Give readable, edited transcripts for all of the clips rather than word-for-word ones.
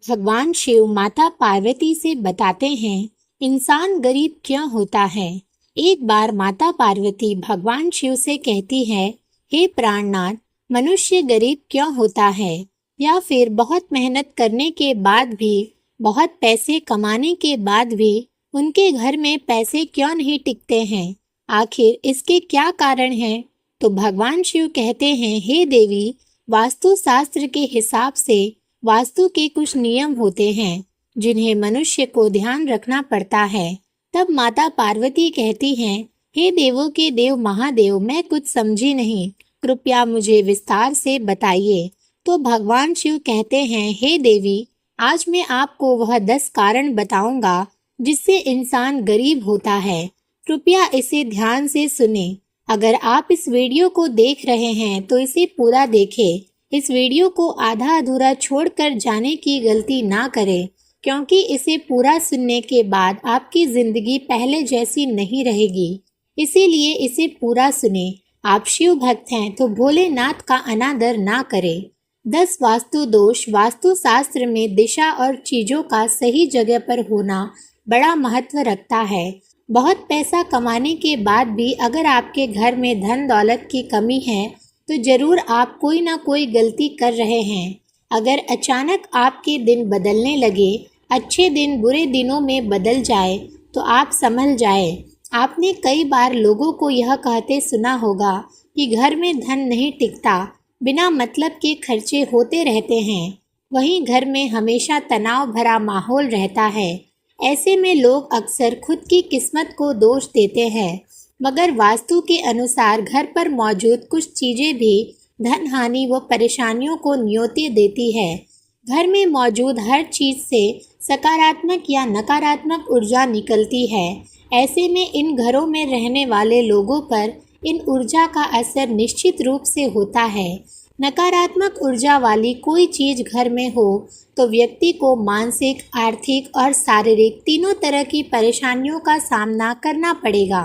भगवान शिव माता पार्वती से बताते हैं इंसान गरीब क्यों होता है। एक बार माता पार्वती भगवान शिव से कहती है, हे प्राणनाथ, मनुष्य गरीब क्यों होता है? या फिर बहुत मेहनत करने के बाद भी, बहुत पैसे कमाने के बाद भी उनके घर में पैसे क्यों नहीं टिकते हैं? आखिर इसके क्या कारण हैं? तो भगवान शिव कहते हैं, हे देवी, वास्तु शास्त्र के हिसाब से वास्तु के कुछ नियम होते हैं जिन्हें मनुष्य को ध्यान रखना पड़ता है। तब माता पार्वती कहती हैं, हे देवों के देव महादेव, मैं कुछ समझी नहीं, कृपया मुझे विस्तार से बताइए। तो भगवान शिव कहते हैं, हे देवी, आज मैं आपको वह 10 कारण बताऊंगा जिससे इंसान गरीब होता है। कृपया इसे ध्यान से सुने। अगर आप इस वीडियो को देख रहे हैं तो इसे पूरा देखें। इस वीडियो को आधा अधूरा छोड़कर जाने की गलती ना करें, क्योंकि इसे पूरा सुनने के बाद आपकी जिंदगी पहले जैसी नहीं रहेगी। इसीलिए इसे पूरा सुने। आप शिव भक्त हैं तो भोलेनाथ का अनादर ना करें। 10 वास्तु दोष। वास्तु शास्त्र में दिशा और चीजों का सही जगह पर होना बड़ा महत्व रखता है। बहुत पैसा कमाने के बाद भी अगर आपके घर में धन दौलत की कमी है तो जरूर आप कोई ना कोई गलती कर रहे हैं। अगर अचानक आपके दिन बदलने लगे, अच्छे दिन बुरे दिनों में बदल जाए, तो आप संभल जाए। आपने कई बार लोगों को यह कहते सुना होगा कि घर में धन नहीं टिकता, बिना मतलब के खर्चे होते रहते हैं। वहीं घर में हमेशा तनाव भरा माहौल रहता है। ऐसे में लोग अक्सर खुद की किस्मत को दोष देते हैं, मगर वास्तु के अनुसार घर पर मौजूद कुछ चीजें भी धन हानि व परेशानियों को न्योते देती है। घर में मौजूद हर चीज से सकारात्मक या नकारात्मक ऊर्जा निकलती है। ऐसे में इन घरों में रहने वाले लोगों पर इन ऊर्जा का असर निश्चित रूप से होता है। नकारात्मक ऊर्जा वाली कोई चीज घर में हो तो व्यक्ति को मानसिक, आर्थिक और शारीरिक तीनों तरह की परेशानियों का सामना करना पड़ेगा।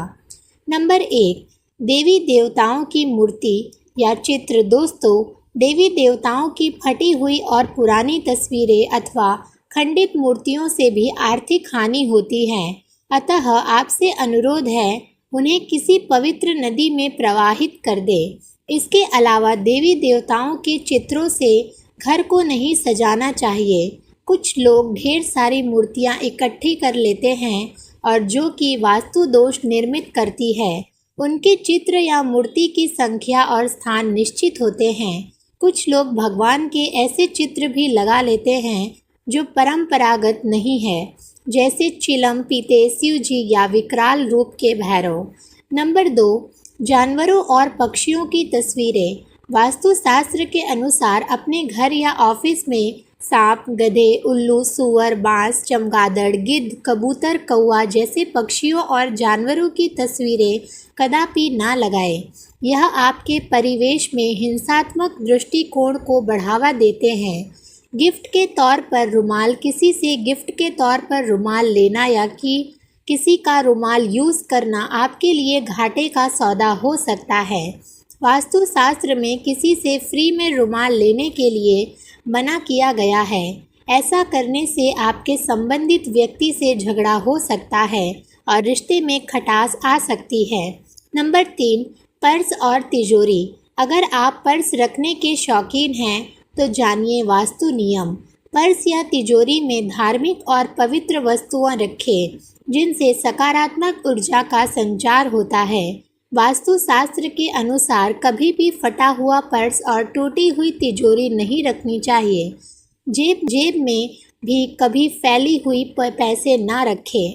नंबर 1, देवी देवताओं की मूर्ति या चित्र। दोस्तों, देवी देवताओं की फटी हुई और पुरानी तस्वीरें अथवा खंडित मूर्तियों से भी आर्थिक हानि होती है। अतः आपसे अनुरोध है, उन्हें किसी पवित्र नदी में प्रवाहित कर दे। इसके अलावा देवी देवताओं के चित्रों से घर को नहीं सजाना चाहिए। कुछ लोग ढेर सारी मूर्तियां इकट्ठी कर लेते हैं और जो कि वास्तु दोष निर्मित करती है। उनके चित्र या मूर्ति की संख्या और स्थान निश्चित होते हैं। कुछ लोग भगवान के ऐसे चित्र भी लगा लेते हैं जो परंपरागत नहीं है, जैसे चिलम पीते शिव जी या विकराल रूप के भैरव। नंबर 2, जानवरों और पक्षियों की तस्वीरें। वास्तुशास्त्र के अनुसार अपने घर या ऑफिस में सांप, गधे, उल्लू, सूअर, बांस, चमगादड़, गिद्ध, कबूतर, कौवा जैसे पक्षियों और जानवरों की तस्वीरें कदापि ना लगाएं। यह आपके परिवेश में हिंसात्मक दृष्टिकोण को बढ़ावा देते हैं। गिफ्ट के तौर पर रुमाल। किसी से गिफ्ट के तौर पर रुमाल लेना या कि किसी का रुमाल यूज़ करना आपके लिए घाटे का सौदा हो सकता है। वास्तुशास्त्र में किसी से फ्री में रुमाल लेने के लिए मना किया गया है। ऐसा करने से आपके संबंधित व्यक्ति से झगड़ा हो सकता है और रिश्ते में खटास आ सकती है। नंबर 3, पर्स और तिजोरी। अगर आप पर्स रखने के शौकीन हैं तो जानिए वास्तु नियम। पर्स या तिजोरी में धार्मिक और पवित्र वस्तुएं रखें जिनसे सकारात्मक ऊर्जा का संचार होता है। वास्तुशास्त्र के अनुसार कभी भी फटा हुआ पर्स और टूटी हुई तिजोरी नहीं रखनी चाहिए। जेब में भी कभी फैली हुई पैसे ना रखें।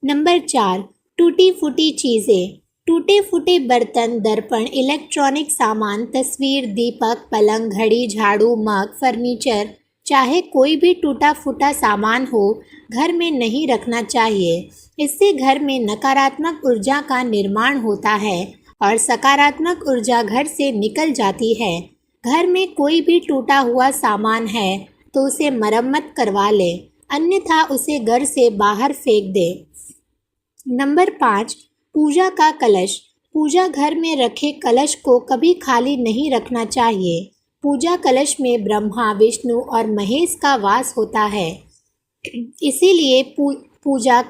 नंबर 4, टूटी फूटी चीज़ें। टूटे फूटे बर्तन, दर्पण, इलेक्ट्रॉनिक सामान, तस्वीर, दीपक, पलंग, घड़ी, झाड़ू, मग, फर्नीचर, चाहे कोई भी टूटा फूटा सामान हो, घर में नहीं रखना चाहिए। इससे घर में नकारात्मक ऊर्जा का निर्माण होता है और सकारात्मक ऊर्जा घर से निकल जाती है। घर में कोई भी टूटा हुआ सामान है तो उसे मरम्मत करवा ले, अन्यथा उसे घर से बाहर फेंक दे। नंबर 5, पूजा का कलश। पूजा घर में रखे कलश को कभी खाली नहीं रखना चाहिए। पूजा कलश में ब्रह्मा, विष्णु और महेश का वास होता है। इसीलिए पूजा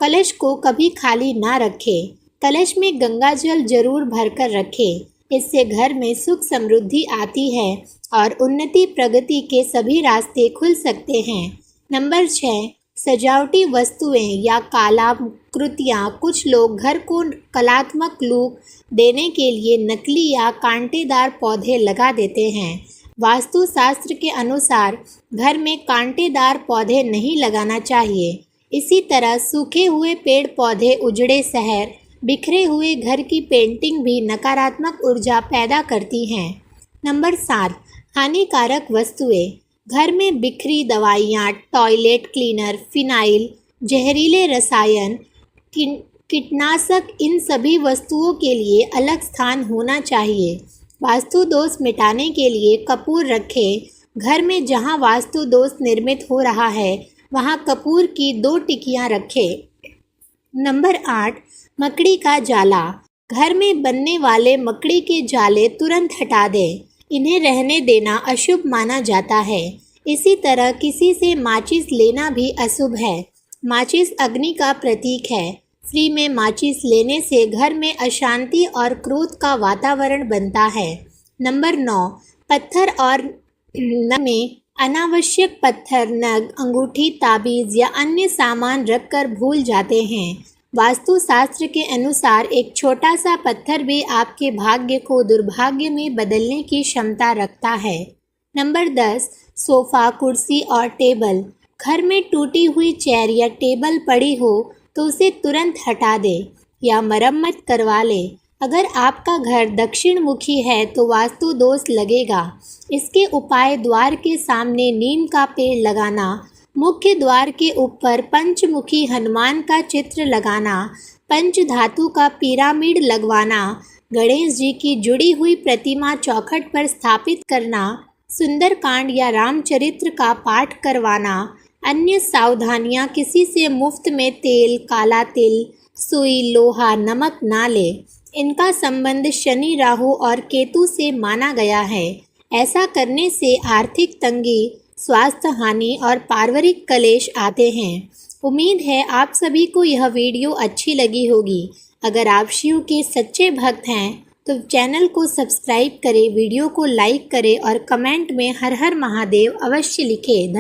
कलश को कभी खाली ना रखें। कलश में गंगा जल जरूर भरकर रखें। इससे घर में सुख समृद्धि आती है और उन्नति प्रगति के सभी रास्ते खुल सकते हैं। नंबर 6, सजावटी वस्तुएं या कलाकृतियाँ। कुछ लोग घर को कलात्मक लुक देने के लिए नकली या कांटेदार पौधे लगा देते हैं। वास्तुशास्त्र के अनुसार घर में कांटेदार पौधे नहीं लगाना चाहिए। इसी तरह सूखे हुए पेड़ पौधे, उजड़े शहर, बिखरे हुए घर की पेंटिंग भी नकारात्मक ऊर्जा पैदा करती हैं। नंबर 7, हानिकारक वस्तुएं। घर में बिखरी दवाइयाँ, टॉयलेट क्लीनर, फिनाइल, जहरीले रसायन, कीटनाशक, इन सभी वस्तुओं के लिए अलग स्थान होना चाहिए। वास्तु दोष मिटाने के लिए कपूर रखें। घर में जहां वास्तु दोष निर्मित हो रहा है वहां कपूर की 2 टिकियां रखें। नंबर 8, मकड़ी का जाला। घर में बनने वाले मकड़ी के जाले तुरंत हटा दें। इन्हें रहने देना अशुभ माना जाता है। इसी तरह किसी से माचिस लेना भी अशुभ है। माचिस अग्नि का प्रतीक है। फ्री में माचिस लेने से घर में अशांति और क्रोध का वातावरण बनता है। नंबर 9, पत्थर और नग में अनावश्यक पत्थर, नग, अंगूठी, ताबीज या अन्य सामान रखकर भूल जाते हैं। वास्तुशास्त्र के अनुसार एक छोटा सा पत्थर भी आपके भाग्य को दुर्भाग्य में बदलने की क्षमता रखता है। नंबर 10, सोफा, कुर्सी और टेबल। घर में टूटी हुई चेयर या टेबल पड़ी हो तो उसे तुरंत हटा दें या मरम्मत करवा लें। अगर आपका घर दक्षिण मुखी है तो वास्तु दोष लगेगा। इसके उपाय: द्वार के सामने नीम का पेड़ लगाना, मुख्य द्वार के ऊपर पंचमुखी हनुमान का चित्र लगाना, पंच धातु का पिरामिड लगवाना, गणेश जी की जुड़ी हुई प्रतिमा चौखट पर स्थापित करना, सुंदरकांड या रामचरित्र का पाठ करवाना। अन्य सावधानियां: किसी से मुफ्त में तेल, काला तिल, सुई, लोहा, नमक ना ले। इनका संबंध शनि, राहु और केतु से माना गया है। ऐसा करने से आर्थिक तंगी, स्वास्थ्य हानि और पारिवारिक कलेश आते हैं। उम्मीद है आप सभी को यह वीडियो अच्छी लगी होगी। अगर आप शिव के सच्चे भक्त हैं तो चैनल को सब्सक्राइब करें, वीडियो को लाइक करें और कमेंट में हर हर महादेव अवश्य लिखें।